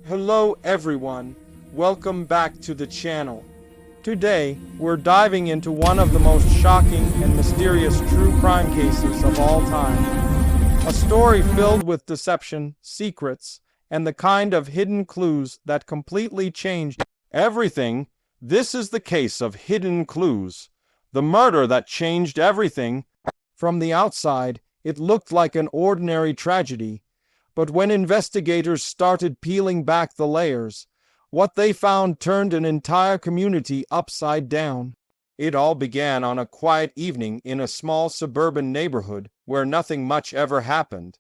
Hello everyone, welcome back to the channel. Today, we're diving into one of the most shocking and mysterious true crime cases of all time. A story filled with deception, secrets, and the kind of hidden clues that completely changed everything. This is the case of Hidden Clues, the murder that changed everything. From the outside, it looked like an ordinary tragedy. But when investigators started peeling back the layers, what they found turned an entire community upside down. It all began on a quiet evening in a small suburban neighborhood where nothing much ever happened.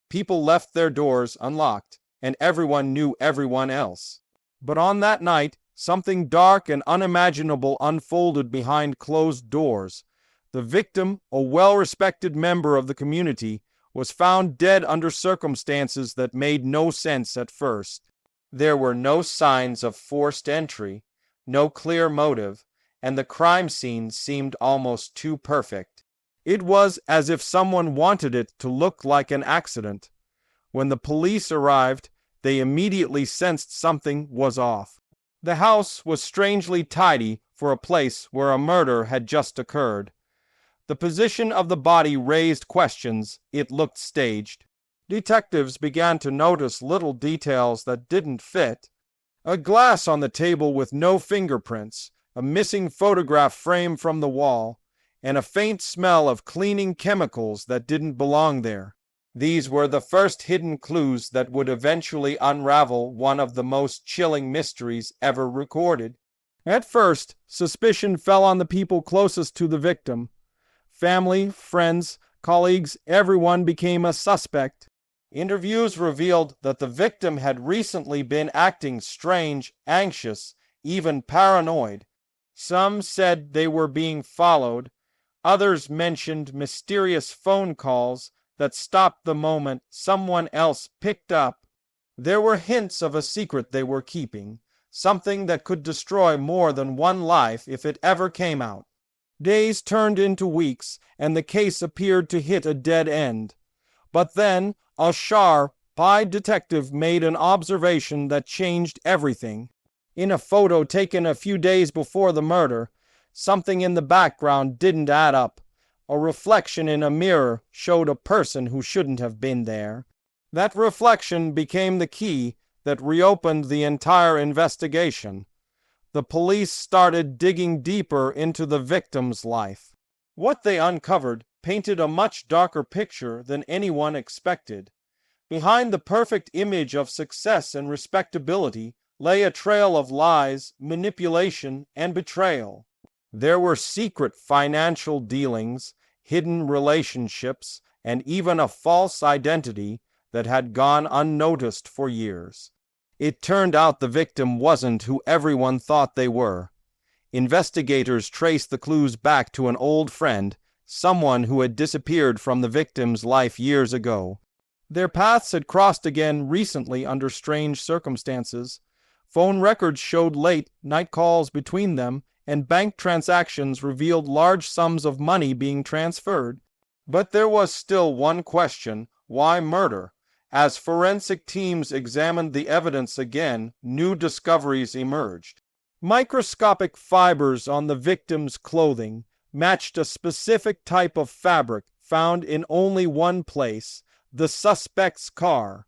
People left their doors unlocked, and everyone knew everyone else. But on that night, something dark and unimaginable unfolded behind closed doors. The victim, a well-respected member of the community, was found dead under circumstances that made no sense at first. There were no signs of forced entry, no clear motive, and the crime scene seemed almost too perfect. It was as if someone wanted it to look like an accident. When the police arrived, they immediately sensed something was off. The house was strangely tidy for a place where a murder had just occurred. The position of the body raised questions. It looked staged. Detectives began to notice little details that didn't fit. A glass on the table with no fingerprints, a missing photograph frame from the wall, and a faint smell of cleaning chemicals that didn't belong there. These were the first hidden clues that would eventually unravel one of the most chilling mysteries ever recorded. At first, suspicion fell on the people closest to the victim. Family, friends, colleagues, everyone became a suspect. Interviews revealed that the victim had recently been acting strange, anxious, even paranoid. Some said they were being followed. Others mentioned mysterious phone calls that stopped the moment someone else picked up. There were hints of a secret they were keeping, something that could destroy more than one life if it ever came out. Days turned into weeks, and the case appeared to hit a dead end. But then, a sharp detective made an observation that changed everything. In a photo taken a few days before the murder, something in the background didn't add up. A reflection in a mirror showed a person who shouldn't have been there. That reflection became the key that reopened the entire investigation. The police started digging deeper into the victim's life. What they uncovered painted a much darker picture than anyone expected. Behind the perfect image of success and respectability lay a trail of lies, manipulation, and betrayal. There were secret financial dealings, hidden relationships, and even a false identity that had gone unnoticed for years. It turned out the victim wasn't who everyone thought they were. Investigators traced the clues back to an old friend, someone who had disappeared from the victim's life years ago. Their paths had crossed again recently under strange circumstances. Phone records showed late-night calls between them, and bank transactions revealed large sums of money being transferred. But there was still one question: why murder? As forensic teams examined the evidence again, new discoveries emerged. Microscopic fibers on the victim's clothing matched a specific type of fabric found in only one place, the suspect's car.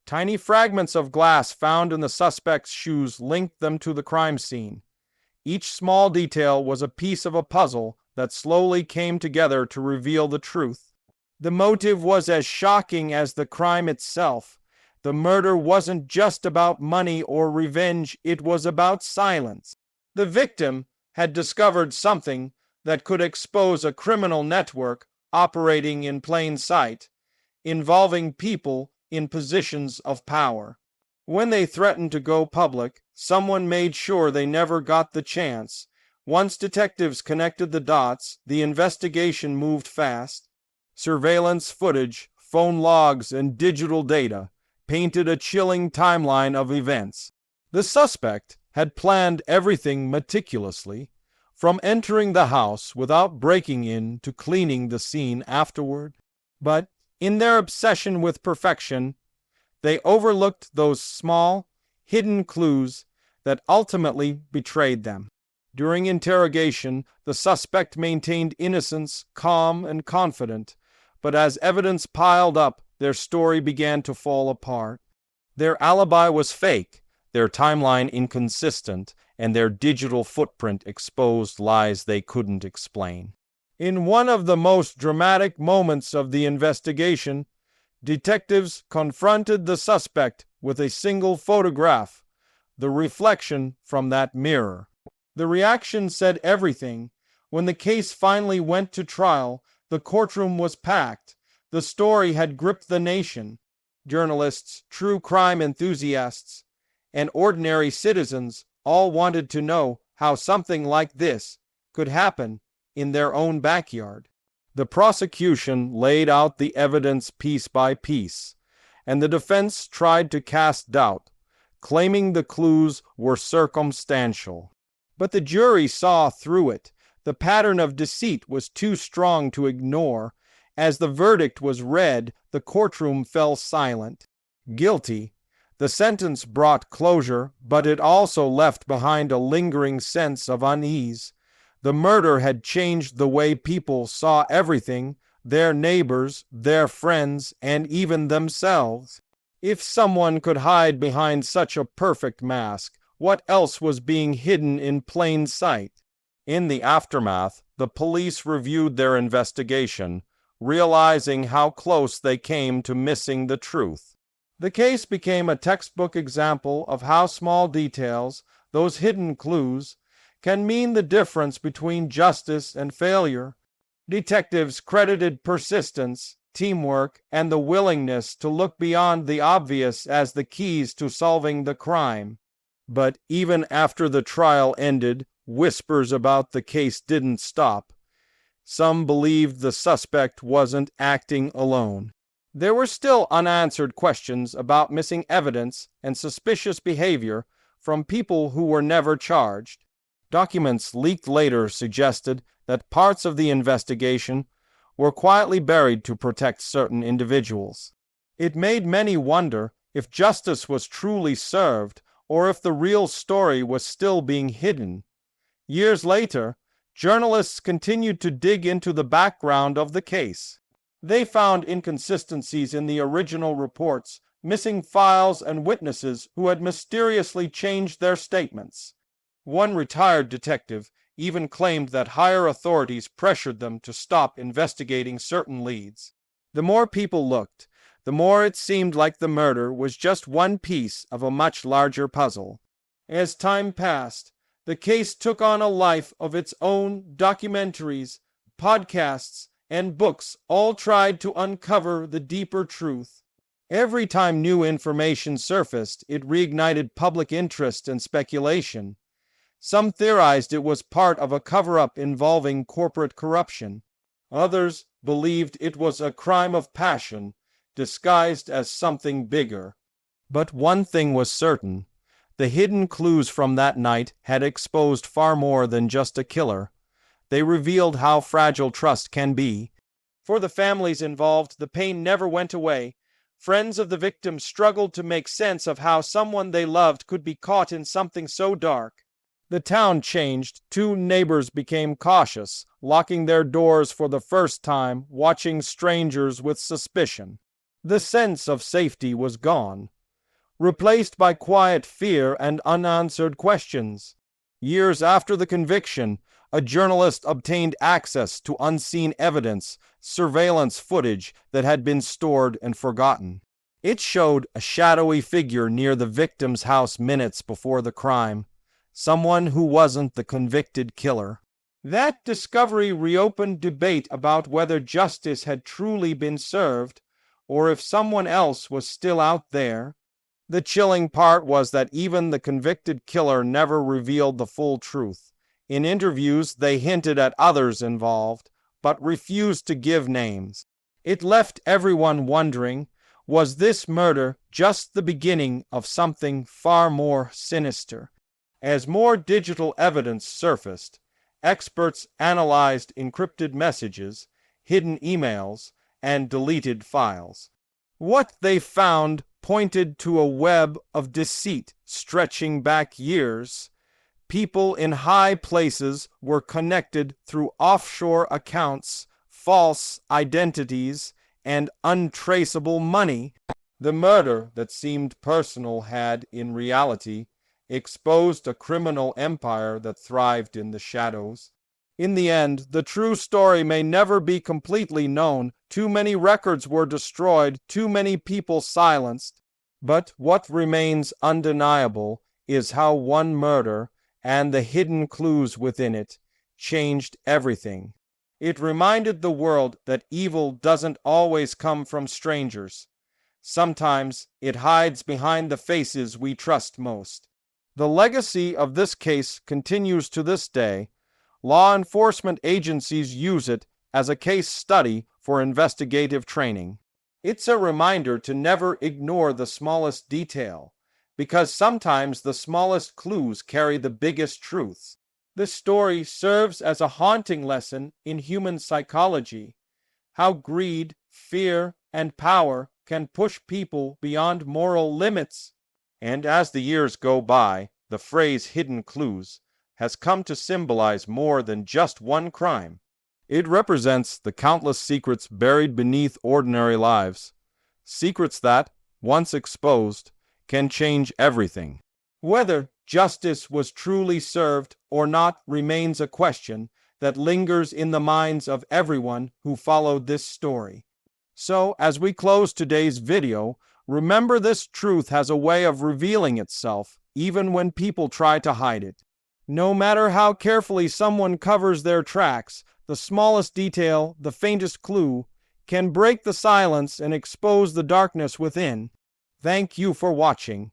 Tiny fragments of glass found in the suspect's shoes linked them to the crime scene. Each small detail was a piece of a puzzle that slowly came together to reveal the truth. The motive was as shocking as the crime itself. The murder wasn't just about money or revenge, it was about silence. The victim had discovered something that could expose a criminal network operating in plain sight, involving people in positions of power. When they threatened to go public, someone made sure they never got the chance. Once detectives connected the dots, the investigation moved fast. Surveillance footage, phone logs, and digital data painted a chilling timeline of events. The suspect had planned everything meticulously, from entering the house without breaking in to cleaning the scene afterward. But in their obsession with perfection, they overlooked those small, hidden clues that ultimately betrayed them. During interrogation, the suspect maintained innocence, calm and confident, but as evidence piled up, their story began to fall apart. Their alibi was fake, their timeline inconsistent, and their digital footprint exposed lies they couldn't explain. In one of the most dramatic moments of the investigation, detectives confronted the suspect with a single photograph, the reflection from that mirror. The reaction said everything. When the case finally went to trial, the courtroom was packed. The story had gripped the nation. Journalists, true crime enthusiasts, and ordinary citizens all wanted to know how something like this could happen in their own backyard. The prosecution laid out the evidence piece by piece, and the defense tried to cast doubt, claiming the clues were circumstantial. But the jury saw through it. The pattern of deceit was too strong to ignore. As the verdict was read, the courtroom fell silent. Guilty. The sentence brought closure, but it also left behind a lingering sense of unease. The murder had changed the way people saw everything, their neighbors, their friends, and even themselves. If someone could hide behind such a perfect mask, what else was being hidden in plain sight? In the aftermath, the police reviewed their investigation, realizing how close they came to missing the truth. The case became a textbook example of how small details, those hidden clues, can mean the difference between justice and failure. Detectives credited persistence, teamwork, and the willingness to look beyond the obvious as the keys to solving the crime. But even after the trial ended, whispers about the case didn't stop. Some believed the suspect wasn't acting alone. There were still unanswered questions about missing evidence and suspicious behavior from people who were never charged. Documents leaked later suggested that parts of the investigation were quietly buried to protect certain individuals. It made many wonder if justice was truly served or if the real story was still being hidden. Years later, journalists continued to dig into the background of the case. They found inconsistencies in the original reports, missing files and witnesses who had mysteriously changed their statements. One retired detective even claimed that higher authorities pressured them to stop investigating certain leads. The more people looked, the more it seemed like the murder was just one piece of a much larger puzzle. As time passed, the case took on a life of its own. Documentaries, podcasts, and books all tried to uncover the deeper truth. Every time new information surfaced, it reignited public interest and speculation. Some theorized it was part of a cover-up involving corporate corruption. Others believed it was a crime of passion, disguised as something bigger. But one thing was certain. The hidden clues from that night had exposed far more than just a killer. They revealed how fragile trust can be. For the families involved, the pain never went away. Friends of the victim struggled to make sense of how someone they loved could be caught in something so dark. The town changed. 2 neighbors became cautious, locking their doors for the first time, watching strangers with suspicion. The sense of safety was gone, replaced by quiet fear and unanswered questions. Years after the conviction, a journalist obtained access to unseen evidence, surveillance footage that had been stored and forgotten. It showed a shadowy figure near the victim's house minutes before the crime, someone who wasn't the convicted killer. That discovery reopened debate about whether justice had truly been served, or if someone else was still out there. The chilling part was that even the convicted killer never revealed the full truth. In interviews, they hinted at others involved, but refused to give names. It left everyone wondering, was this murder just the beginning of something far more sinister? As more digital evidence surfaced, experts analyzed encrypted messages, hidden emails, and deleted files. What they found pointed to a web of deceit stretching back years. People in high places were connected through offshore accounts, false identities, and untraceable money. The murder that seemed personal had, in reality, exposed a criminal empire that thrived in the shadows. In the end, the true story may never be completely known. Too many records were destroyed, too many people silenced. But what remains undeniable is how one murder, and the hidden clues within it, changed everything. It reminded the world that evil doesn't always come from strangers. Sometimes it hides behind the faces we trust most. The legacy of this case continues to this day. Law enforcement agencies use it as a case study for investigative training. It's a reminder to never ignore the smallest detail, because sometimes the smallest clues carry the biggest truths. This story serves as a haunting lesson in human psychology, how greed, fear, and power can push people beyond moral limits. And as the years go by, the phrase hidden clues has come to symbolize more than just one crime. It represents the countless secrets buried beneath ordinary lives, secrets that, once exposed, can change everything. Whether justice was truly served or not remains a question that lingers in the minds of everyone who followed this story. So, as we close today's video, remember this truth has a way of revealing itself, even when people try to hide it. No matter how carefully someone covers their tracks, the smallest detail, the faintest clue, can break the silence and expose the darkness within. Thank you for watching.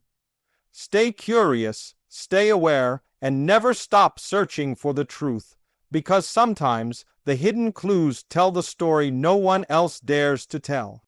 Stay curious, stay aware, and never stop searching for the truth, because sometimes the hidden clues tell the story no one else dares to tell.